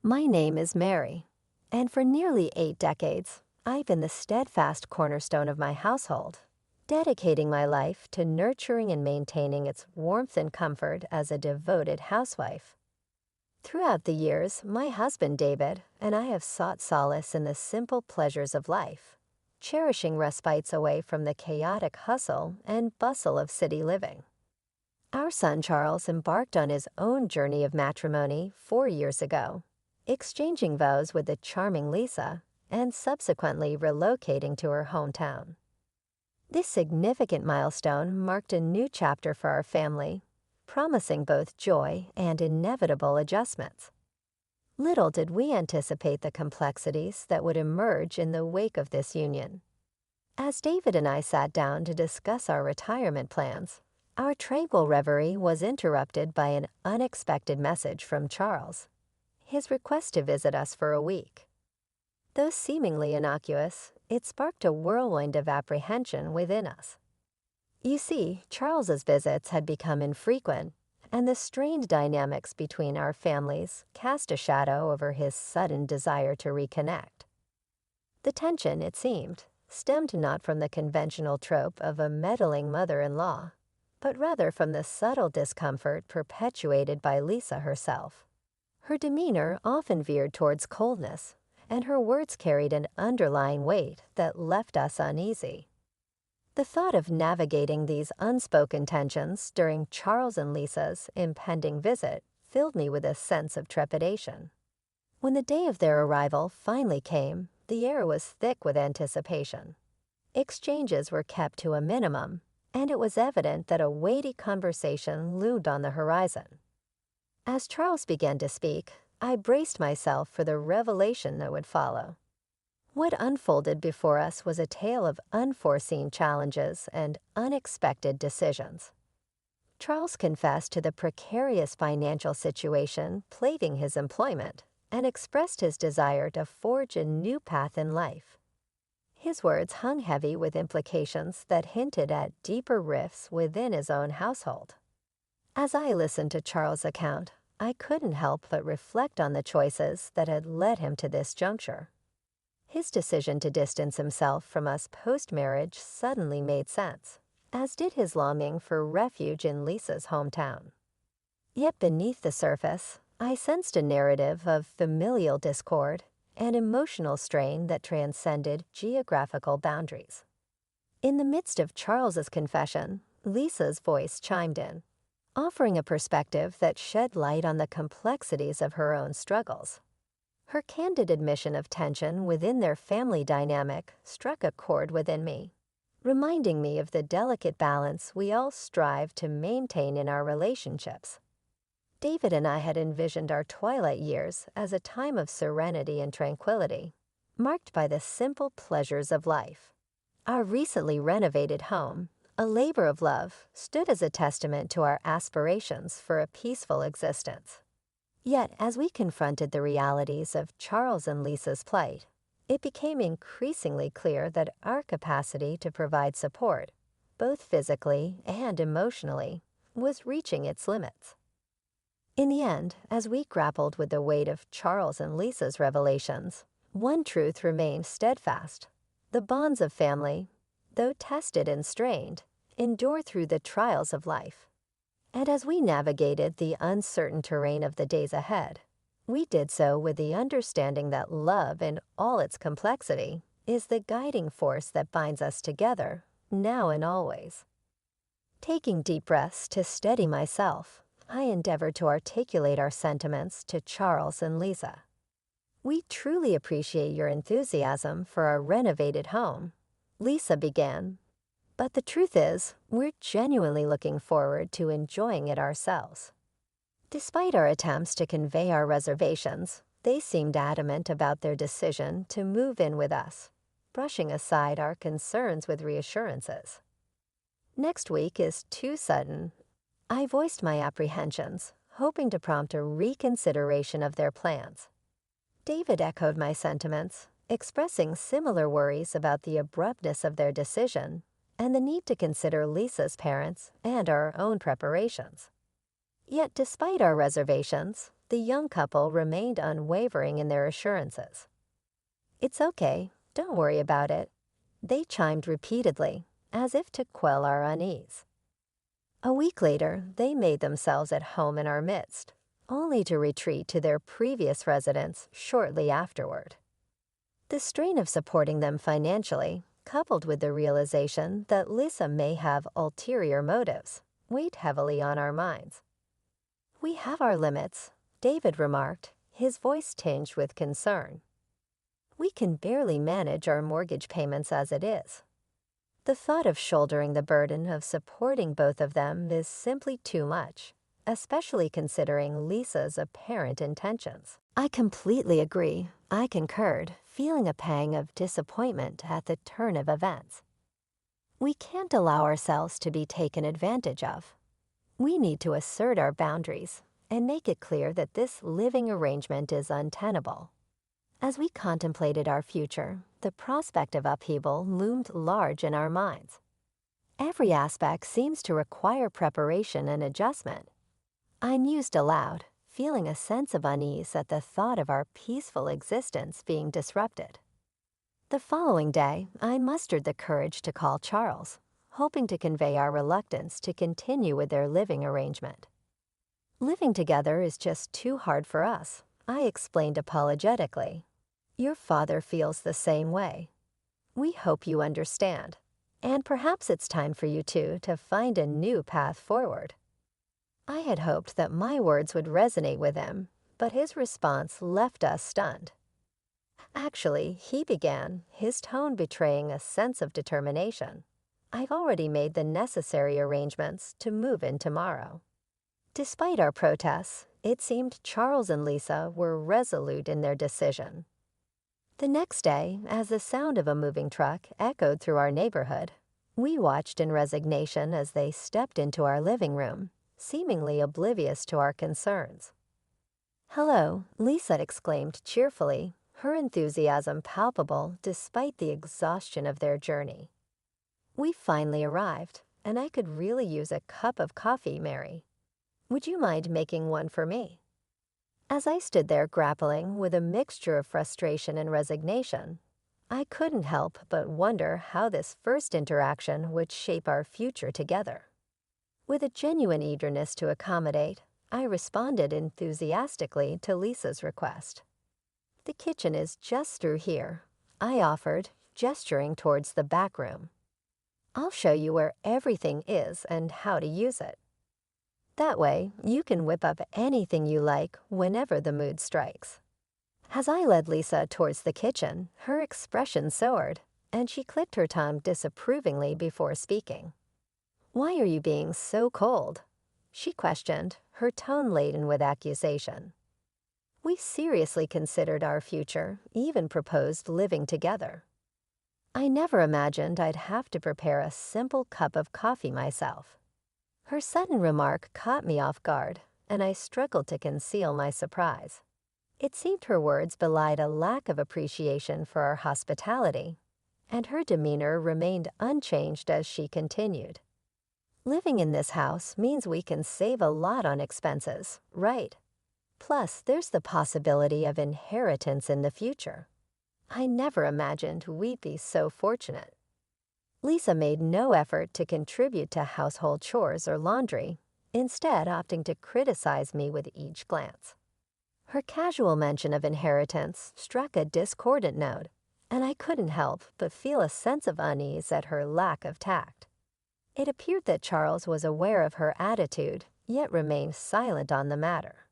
My name is Mary, and for nearly 8 decades, I've been the steadfast cornerstone of my household, dedicating my life to nurturing and maintaining its warmth and comfort as a devoted housewife. Throughout the years, my husband David and I have sought solace in the simple pleasures of life, cherishing respites away from the chaotic hustle and bustle of city living. Our son Charles embarked on his own journey of matrimony 4 years ago, exchanging vows with the charming Lisa and subsequently relocating to her hometown. This significant milestone marked a new chapter for our family, promising both joy and inevitable adjustments. Little did we anticipate the complexities that would emerge in the wake of this union. As David and I sat down to discuss our retirement plans, our tranquil reverie was interrupted by an unexpected message from Charles, his request to visit us for a week. Though seemingly innocuous, it sparked a whirlwind of apprehension within us. You see, Charles's visits had become infrequent, and the strained dynamics between our families cast a shadow over his sudden desire to reconnect. The tension, it seemed, stemmed not from the conventional trope of a meddling mother-in-law, but rather from the subtle discomfort perpetuated by Lisa herself. Her demeanor often veered towards coldness, and her words carried an underlying weight that left us uneasy. The thought of navigating these unspoken tensions during Charles and Lisa's impending visit filled me with a sense of trepidation. When the day of their arrival finally came, the air was thick with anticipation. Exchanges were kept to a minimum, and it was evident that a weighty conversation loomed on the horizon. As Charles began to speak, I braced myself for the revelation that would follow. What unfolded before us was a tale of unforeseen challenges and unexpected decisions. Charles confessed to the precarious financial situation plaguing his employment and expressed his desire to forge a new path in life. His words hung heavy with implications that hinted at deeper rifts within his own household. As I listened to Charles' account, I couldn't help but reflect on the choices that had led him to this juncture. His decision to distance himself from us post-marriage suddenly made sense, as did his longing for refuge in Lisa's hometown. Yet beneath the surface, I sensed a narrative of familial discord and emotional strain that transcended geographical boundaries. In the midst of Charles's confession, Lisa's voice chimed in, offering a perspective that shed light on the complexities of her own struggles. Her candid admission of tension within their family dynamic struck a chord within me, reminding me of the delicate balance we all strive to maintain in our relationships. David and I had envisioned our twilight years as a time of serenity and tranquility, marked by the simple pleasures of life. Our recently renovated home, a labor of love, stood as a testament to our aspirations for a peaceful existence. Yet, as we confronted the realities of Charles and Lisa's plight, it became increasingly clear that our capacity to provide support, both physically and emotionally, was reaching its limits. In the end, as we grappled with the weight of Charles and Lisa's revelations, one truth remained steadfast. The bonds of family, though tested and strained, endure through the trials of life. And as we navigated the uncertain terrain of the days ahead, we did so with the understanding that love in all its complexity is the guiding force that binds us together, now and always. Taking deep breaths to steady myself, I endeavored to articulate our sentiments to Charles and Lisa. "We truly appreciate your enthusiasm for our renovated home," Lisa began. "But the truth is, we're genuinely looking forward to enjoying it ourselves." Despite our attempts to convey our reservations, they seemed adamant about their decision to move in with us, brushing aside our concerns with reassurances. "Next week is too sudden." I voiced my apprehensions, hoping to prompt a reconsideration of their plans. David echoed my sentiments, expressing similar worries about the abruptness of their decision and the need to consider Lisa's parents and our own preparations. Yet despite our reservations, the young couple remained unwavering in their assurances. "It's okay, don't worry about it," they chimed repeatedly, as if to quell our unease. A week later, they made themselves at home in our midst, only to retreat to their previous residence shortly afterward. The strain of supporting them financially, coupled with the realization that Lisa may have ulterior motives, weighed heavily on our minds. "We have our limits," David remarked, his voice tinged with concern. "We can barely manage our mortgage payments as it is. The thought of shouldering the burden of supporting both of them is simply too much, especially considering Lisa's apparent intentions." I completely agree. I concurred, feeling a pang of disappointment at the turn of events. We can't allow ourselves to be taken advantage of. We need to assert our boundaries and make it clear that this living arrangement is untenable. As we contemplated our future, the prospect of upheaval loomed large in our minds. Every aspect seems to require preparation and adjustment. I mused aloud, feeling a sense of unease at the thought of our peaceful existence being disrupted. The following day, I mustered the courage to call Charles, hoping to convey our reluctance to continue with their living arrangement. "Living together is just too hard for us," I explained apologetically. "Your father feels the same way. We hope you understand, and perhaps it's time for you two to find a new path forward." I had hoped that my words would resonate with him, but his response left us stunned. "Actually," he began, his tone betraying a sense of determination, "I've already made the necessary arrangements to move in tomorrow." Despite our protests, it seemed Charles and Lisa were resolute in their decision. The next day, as the sound of a moving truck echoed through our neighborhood, we watched in resignation as they stepped into our living room, seemingly oblivious to our concerns. "Hello," Lisa exclaimed cheerfully, her enthusiasm palpable despite the exhaustion of their journey. "We finally arrived, and I could really use a cup of coffee, Mary. Would you mind making one for me?" As I stood there grappling with a mixture of frustration and resignation, I couldn't help but wonder how this first interaction would shape our future together. With a genuine eagerness to accommodate, I responded enthusiastically to Lisa's request. "The kitchen is just through here," I offered, gesturing towards the back room. "I'll show you where everything is and how to use it. That way, you can whip up anything you like whenever the mood strikes." As I led Lisa towards the kitchen, her expression soared, and she clicked her tongue disapprovingly before speaking. "Why are you being so cold?" she questioned, her tone laden with accusation. We seriously considered our future, even proposed living together. I never imagined I'd have to prepare a simple cup of coffee myself. Her sudden remark caught me off guard, and I struggled to conceal my surprise. It seemed her words belied a lack of appreciation for our hospitality, and her demeanor remained unchanged as she continued. "Living in this house means we can save a lot on expenses, right? Plus, there's the possibility of inheritance in the future. I never imagined we'd be so fortunate." Lisa made no effort to contribute to household chores or laundry, instead opting to criticize me with each glance. Her casual mention of inheritance struck a discordant note, and I couldn't help but feel a sense of unease at her lack of tact. It appeared that Charles was aware of her attitude, yet remained silent on the matter.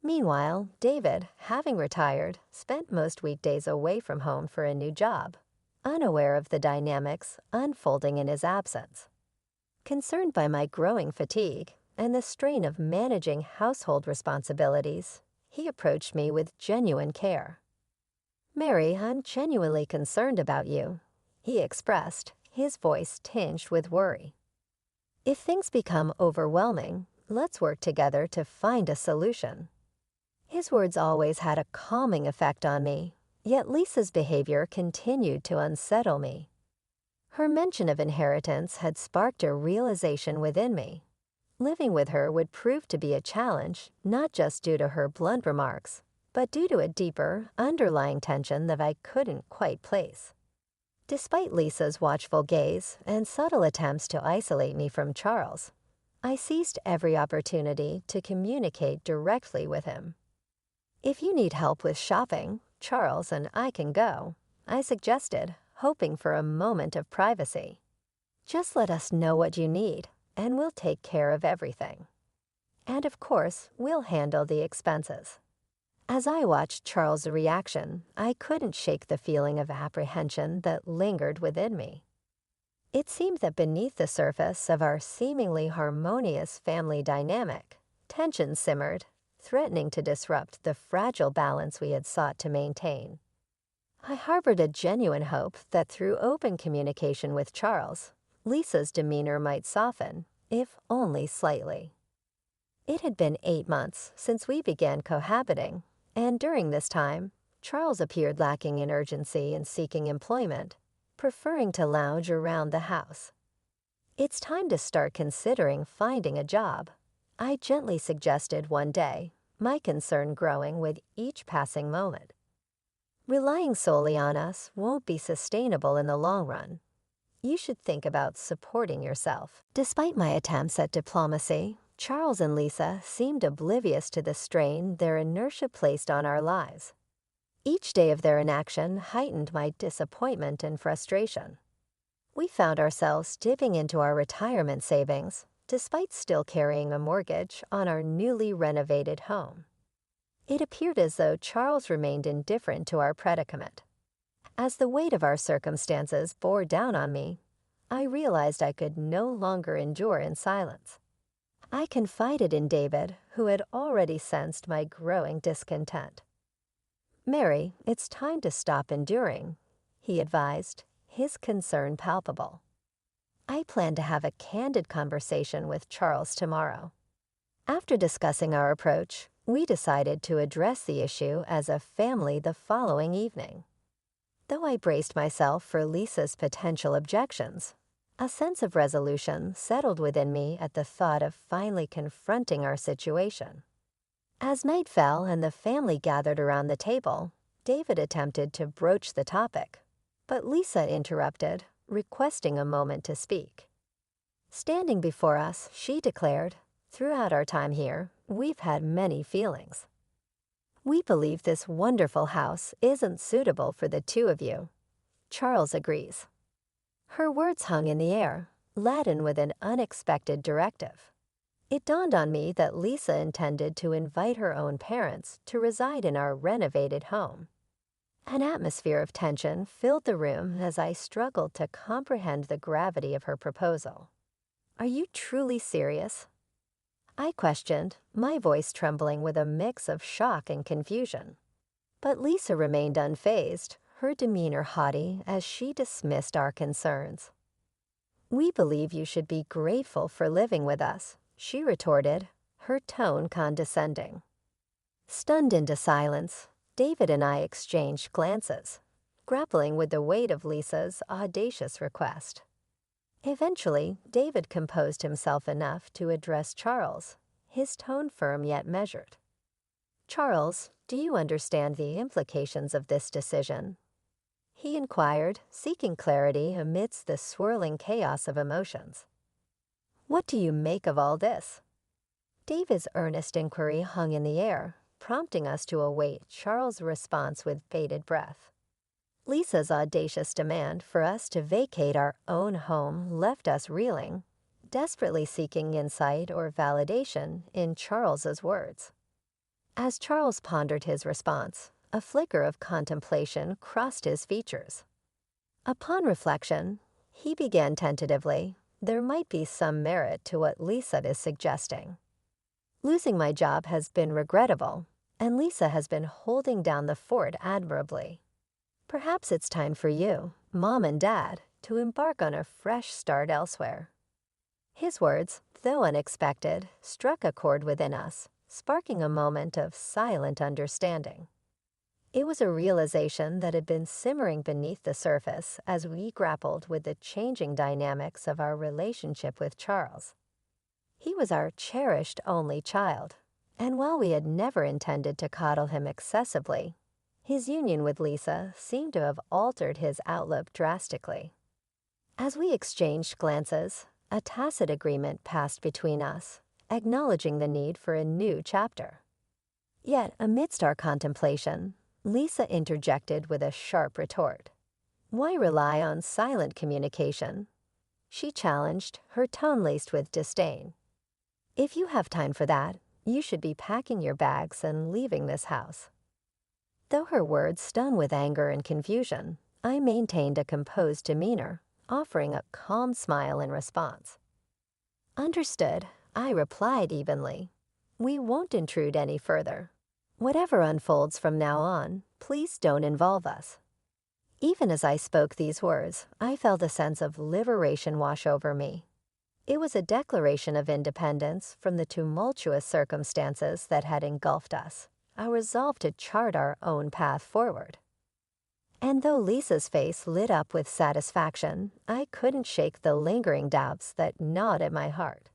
Meanwhile, David, having retired, spent most weekdays away from home for a new job, unaware of the dynamics unfolding in his absence. Concerned by my growing fatigue and the strain of managing household responsibilities, he approached me with genuine care. "Mary, I'm genuinely concerned about you," he expressed, his voice tinged with worry. "If things become overwhelming, let's work together to find a solution." His words always had a calming effect on me, yet Lisa's behavior continued to unsettle me. Her mention of inheritance had sparked a realization within me. Living with her would prove to be a challenge, not just due to her blunt remarks, but due to a deeper, underlying tension that I couldn't quite place. Despite Lisa's watchful gaze and subtle attempts to isolate me from Charles, I seized every opportunity to communicate directly with him. "If you need help with shopping, Charles and I can go," I suggested, hoping for a moment of privacy. "Just let us know what you need, and we'll take care of everything. And of course, we'll handle the expenses." As I watched Charles' reaction, I couldn't shake the feeling of apprehension that lingered within me. It seemed that beneath the surface of our seemingly harmonious family dynamic, tension simmered, threatening to disrupt the fragile balance we had sought to maintain. I harbored a genuine hope that through open communication with Charles, Lisa's demeanor might soften, if only slightly. It had been 8 months since we began cohabiting, and during this time, Charles appeared lacking in urgency in seeking employment, preferring to lounge around the house. "It's time to start considering finding a job," I gently suggested one day, my concern growing with each passing moment. "Relying solely on us won't be sustainable in the long run. You should think about supporting yourself." Despite my attempts at diplomacy, Charles and Lisa seemed oblivious to the strain their inertia placed on our lives. Each day of their inaction heightened my disappointment and frustration. We found ourselves dipping into our retirement savings, despite still carrying a mortgage on our newly renovated home. It appeared as though Charles remained indifferent to our predicament. As the weight of our circumstances bore down on me, I realized I could no longer endure in silence. I confided in David, who had already sensed my growing discontent. "Mary, it's time to stop enduring," he advised, his concern palpable. "I plan to have a candid conversation with Charles tomorrow." After discussing our approach, we decided to address the issue as a family the following evening. Though I braced myself for Lisa's potential objections, a sense of resolution settled within me at the thought of finally confronting our situation. As night fell and the family gathered around the table, David attempted to broach the topic, but Lisa interrupted, requesting a moment to speak. Standing before us, she declared, "Throughout our time here, we've had many feelings. We believe this wonderful house isn't suitable for the two of you. Charles agrees." Her words hung in the air, laden with an unexpected directive. It dawned on me that Lisa intended to invite her own parents to reside in our renovated home. An atmosphere of tension filled the room as I struggled to comprehend the gravity of her proposal. "Are you truly serious?" I questioned, my voice trembling with a mix of shock and confusion. But Lisa remained unfazed, her demeanor haughty as she dismissed our concerns. "We believe you should be grateful for living with us," she retorted, her tone condescending. Stunned into silence, David and I exchanged glances, grappling with the weight of Lisa's audacious request. Eventually, David composed himself enough to address Charles, his tone firm yet measured. "Charles, do you understand the implications of this decision?" he inquired, seeking clarity amidst the swirling chaos of emotions. "What do you make of all this?" David's earnest inquiry hung in the air, prompting us to await Charles' response with bated breath. Lisa's audacious demand for us to vacate our own home left us reeling, desperately seeking insight or validation in Charles's words. As Charles pondered his response, a flicker of contemplation crossed his features. Upon reflection, he began tentatively, "There might be some merit to what Lisa is suggesting. Losing my job has been regrettable, and Lisa has been holding down the fort admirably. Perhaps it's time for you, Mom and Dad, to embark on a fresh start elsewhere." His words, though unexpected, struck a chord within us, sparking a moment of silent understanding. It was a realization that had been simmering beneath the surface as we grappled with the changing dynamics of our relationship with Charles. He was our cherished only child, and while we had never intended to coddle him excessively, his union with Lisa seemed to have altered his outlook drastically. As we exchanged glances, a tacit agreement passed between us, acknowledging the need for a new chapter. Yet, amidst our contemplation, Lisa interjected with a sharp retort. "Why rely on silent communication?" she challenged, her tone laced with disdain. "If you have time for that, you should be packing your bags and leaving this house." Though her words stung with anger and confusion, I maintained a composed demeanor, offering a calm smile in response. "Understood," I replied evenly. "We won't intrude any further. Whatever unfolds from now on, please don't involve us." Even as I spoke these words, I felt a sense of liberation wash over me. It was a declaration of independence from the tumultuous circumstances that had engulfed us, a resolve to chart our own path forward. And though Lisa's face lit up with satisfaction, I couldn't shake the lingering doubts that gnawed at my heart.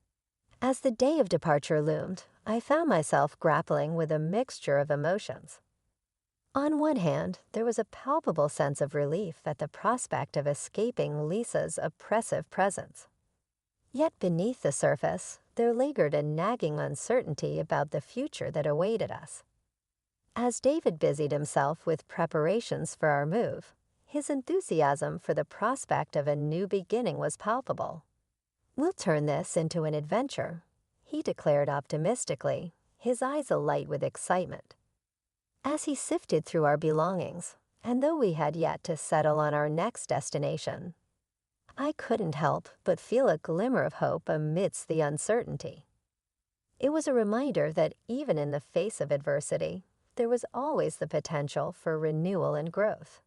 As the day of departure loomed, I found myself grappling with a mixture of emotions. On one hand, there was a palpable sense of relief at the prospect of escaping Lisa's oppressive presence. Yet beneath the surface, there lingered a nagging uncertainty about the future that awaited us. As David busied himself with preparations for our move, his enthusiasm for the prospect of a new beginning was palpable. "We'll turn this into an adventure," he declared optimistically, his eyes alight with excitement. As he sifted through our belongings, and though we had yet to settle on our next destination, I couldn't help but feel a glimmer of hope amidst the uncertainty. It was a reminder that even in the face of adversity, there was always the potential for renewal and growth.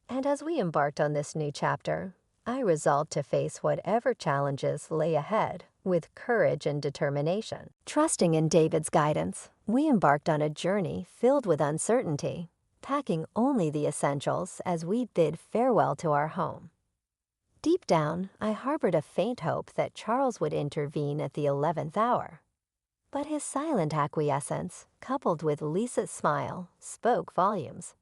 And as we embarked on this new chapter, I resolved to face whatever challenges lay ahead with courage and determination. Trusting in David's guidance, we embarked on a journey filled with uncertainty, packing only the essentials as we bid farewell to our home. Deep down, I harbored a faint hope that Charles would intervene at the 11th hour. But his silent acquiescence, coupled with Lisa's smile, spoke volumes.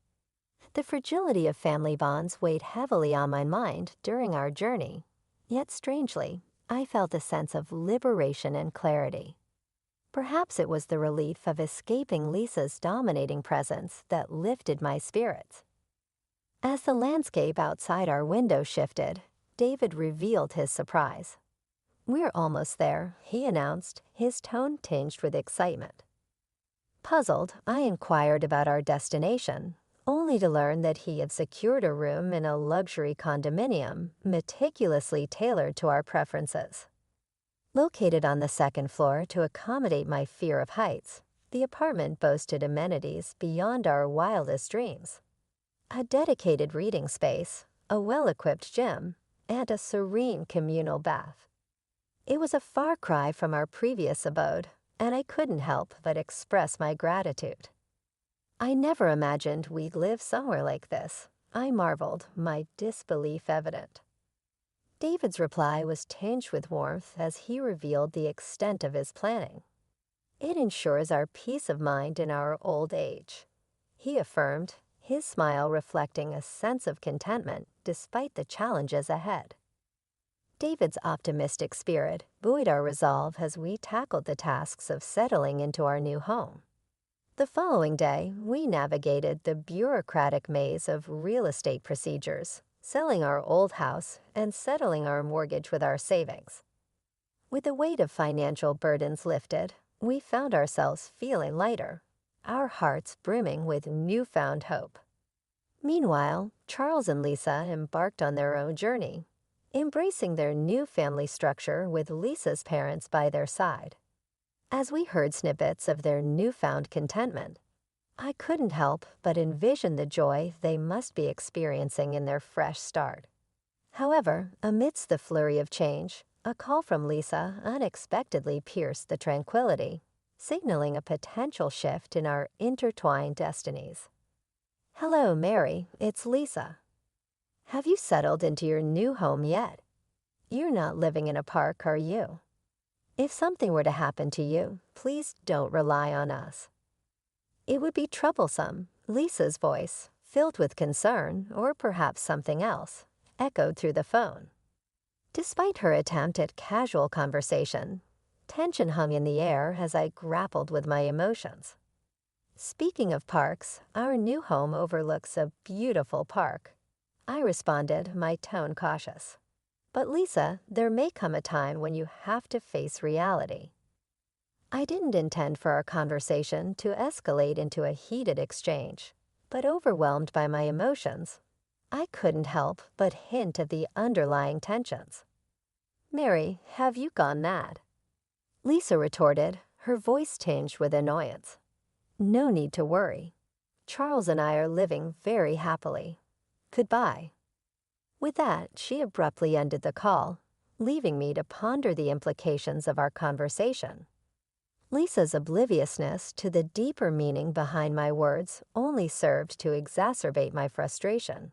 The fragility of family bonds weighed heavily on my mind during our journey, yet strangely, I felt a sense of liberation and clarity. Perhaps it was the relief of escaping Lisa's dominating presence that lifted my spirits. As the landscape outside our window shifted, David revealed his surprise. "We're almost there," he announced, his tone tinged with excitement. Puzzled, I inquired about our destination, only to learn that he had secured a room in a luxury condominium meticulously tailored to our preferences. Located on the second floor to accommodate my fear of heights, the apartment boasted amenities beyond our wildest dreams. A dedicated reading space, a well-equipped gym, and a serene communal bath. It was a far cry from our previous abode, and I couldn't help but express my gratitude. "I never imagined we'd live somewhere like this," I marveled, my disbelief evident. David's reply was tinged with warmth as he revealed the extent of his planning. "It ensures our peace of mind in our old age," he affirmed, his smile reflecting a sense of contentment despite the challenges ahead. David's optimistic spirit buoyed our resolve as we tackled the tasks of settling into our new home. The following day, we navigated the bureaucratic maze of real estate procedures, selling our old house and settling our mortgage with our savings. With the weight of financial burdens lifted, we found ourselves feeling lighter, our hearts brimming with newfound hope. Meanwhile, Charles and Lisa embarked on their own journey, embracing their new family structure with Lisa's parents by their side. As we heard snippets of their newfound contentment, I couldn't help but envision the joy they must be experiencing in their fresh start. However, amidst the flurry of change, a call from Lisa unexpectedly pierced the tranquility, signaling a potential shift in our intertwined destinies. "Hello, Mary, it's Lisa. Have you settled into your new home yet? You're not living in a park, are you?" If something were to happen to you, please don't rely on us. It would be troublesome, Lisa's voice, filled with concern or perhaps something else, echoed through the phone. Despite her attempt at casual conversation, tension hung in the air as I grappled with my emotions. Speaking of parks, our new home overlooks a beautiful park. I responded, my tone cautious. But Lisa, there may come a time when you have to face reality. I didn't intend for our conversation to escalate into a heated exchange, but overwhelmed by my emotions, I couldn't help but hint at the underlying tensions. Mary, have you gone mad? Lisa retorted, her voice tinged with annoyance. No need to worry. Charles and I are living very happily. Goodbye. With that, she abruptly ended the call, leaving me to ponder the implications of our conversation. Lisa's obliviousness to the deeper meaning behind my words only served to exacerbate my frustration.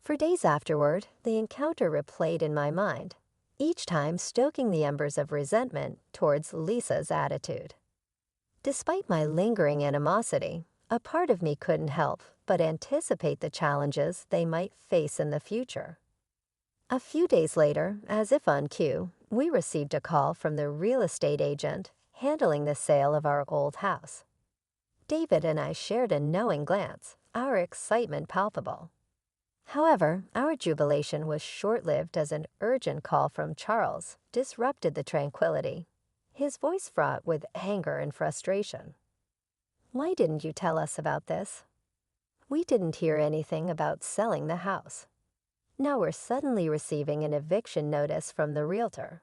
For days afterward, the encounter replayed in my mind, each time stoking the embers of resentment towards Lisa's attitude. Despite my lingering animosity, a part of me couldn't help but anticipate the challenges they might face in the future. A few days later, as if on cue, we received a call from the real estate agent handling the sale of our old house. David and I shared a knowing glance, our excitement palpable. However, our jubilation was short-lived as an urgent call from Charles disrupted the tranquility, his voice fraught with anger and frustration. Why didn't you tell us about this? We didn't hear anything about selling the house. Now we're suddenly receiving an eviction notice from the realtor.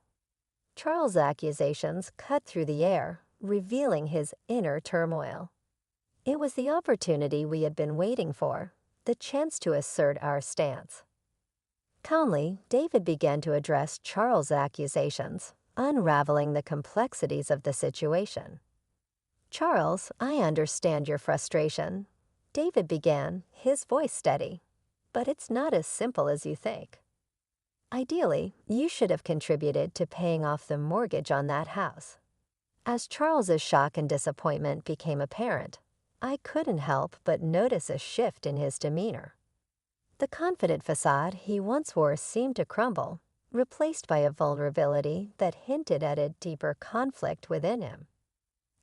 Charles' accusations cut through the air, revealing his inner turmoil. It was the opportunity we had been waiting for, the chance to assert our stance. Calmly, David began to address Charles' accusations, unraveling the complexities of the situation. Charles, I understand your frustration. David began, his voice steady. But it's not as simple as you think. Ideally, you should have contributed to paying off the mortgage on that house. As Charles's shock and disappointment became apparent, I couldn't help but notice a shift in his demeanor. The confident facade he once wore seemed to crumble, replaced by a vulnerability that hinted at a deeper conflict within him.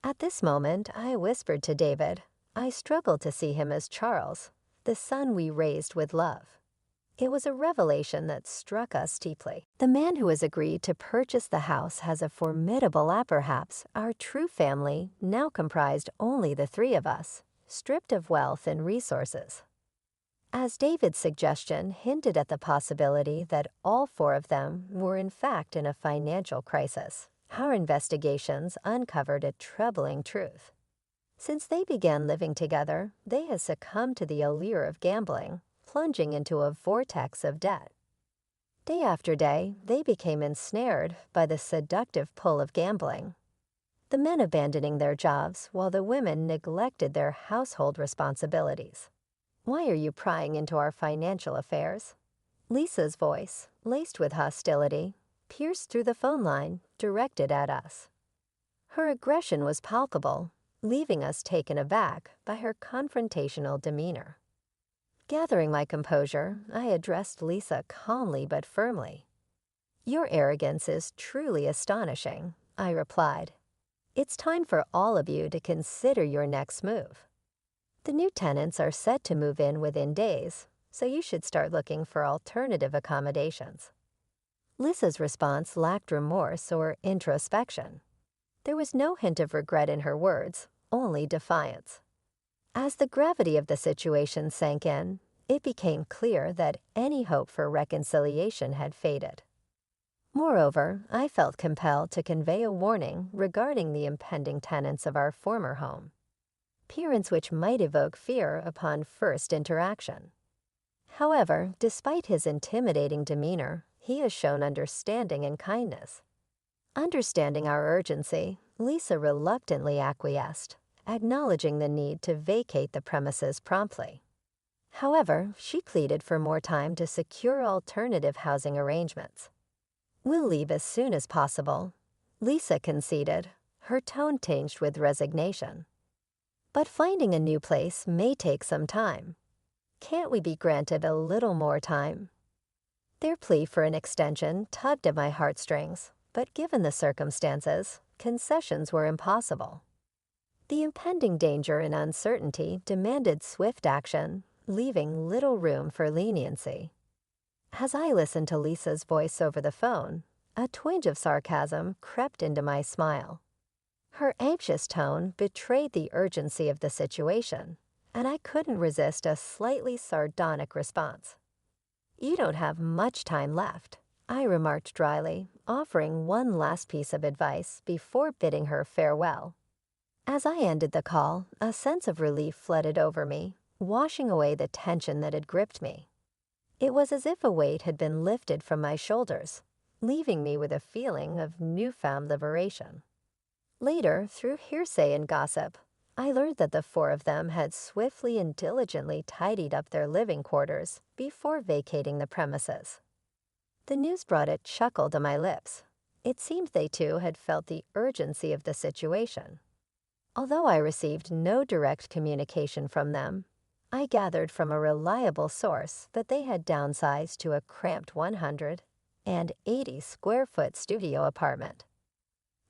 At this moment, I whispered to David, I struggled to see him as Charles, the son we raised with love. It was a revelation that struck us deeply. The man who has agreed to purchase the house has a formidable perhaps our true family, now comprised only the three of us, stripped of wealth and resources. As David's suggestion hinted at the possibility that all four of them were in fact in a financial crisis, our investigations uncovered a troubling truth. Since they began living together, they had succumbed to the allure of gambling, plunging into a vortex of debt. Day after day, they became ensnared by the seductive pull of gambling, the men abandoning their jobs while the women neglected their household responsibilities. Why are you prying into our financial affairs? Lisa's voice, laced with hostility, pierced through the phone line, directed at us. Her aggression was palpable, leaving us taken aback by her confrontational demeanor. Gathering my composure, I addressed Lisa calmly but firmly. Your arrogance is truly astonishing, I replied. It's time for all of you to consider your next move. The new tenants are set to move in within days, so you should start looking for alternative accommodations. Lisa's response lacked remorse or introspection. There was no hint of regret in her words, only defiance. As the gravity of the situation sank in, it became clear that any hope for reconciliation had faded. Moreover, I felt compelled to convey a warning regarding the impending tenants of our former home, appearance which might evoke fear upon first interaction. However, despite his intimidating demeanor, he has shown understanding and kindness. Understanding our urgency, Lisa reluctantly acquiesced, acknowledging the need to vacate the premises promptly. However, she pleaded for more time to secure alternative housing arrangements. We'll leave as soon as possible. Lisa conceded, her tone tinged with resignation. "But finding a new place may take some time. Can't we be granted a little more time?" Their plea for an extension tugged at my heartstrings, but given the circumstances, concessions were impossible. The impending danger and uncertainty demanded swift action, leaving little room for leniency. As I listened to Lisa's voice over the phone, a twinge of sarcasm crept into my smile. Her anxious tone betrayed the urgency of the situation, and I couldn't resist a slightly sardonic response. "You don't have much time left," I remarked dryly, offering one last piece of advice before bidding her farewell. As I ended the call, a sense of relief flooded over me, washing away the tension that had gripped me. It was as if a weight had been lifted from my shoulders, leaving me with a feeling of newfound liberation. Later, through hearsay and gossip, I learned that the four of them had swiftly and diligently tidied up their living quarters before vacating the premises. The news brought a chuckle to my lips. It seemed they too had felt the urgency of the situation. Although I received no direct communication from them, I gathered from a reliable source that they had downsized to a cramped 180-square-foot studio apartment.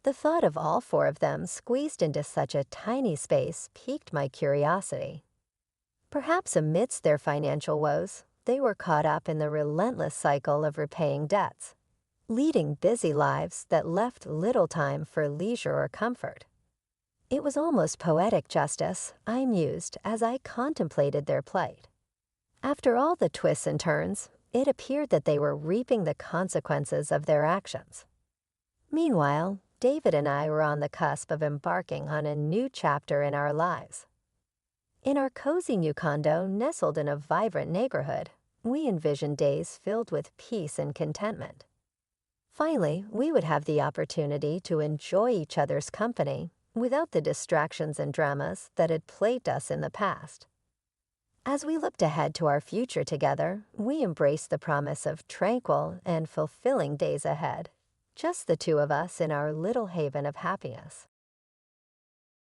The thought of all four of them squeezed into such a tiny space piqued my curiosity. Perhaps amidst their financial woes, they were caught up in the relentless cycle of repaying debts, leading busy lives that left little time for leisure or comfort. It was almost poetic justice, I mused as I contemplated their plight. After all the twists and turns, it appeared that they were reaping the consequences of their actions. Meanwhile, David and I were on the cusp of embarking on a new chapter in our lives. In our cozy new condo nestled in a vibrant neighborhood, we envisioned days filled with peace and contentment. Finally, we would have the opportunity to enjoy each other's company without the distractions and dramas that had plagued us in the past. As we looked ahead to our future together, we embraced the promise of tranquil and fulfilling days ahead, just the two of us in our little haven of happiness.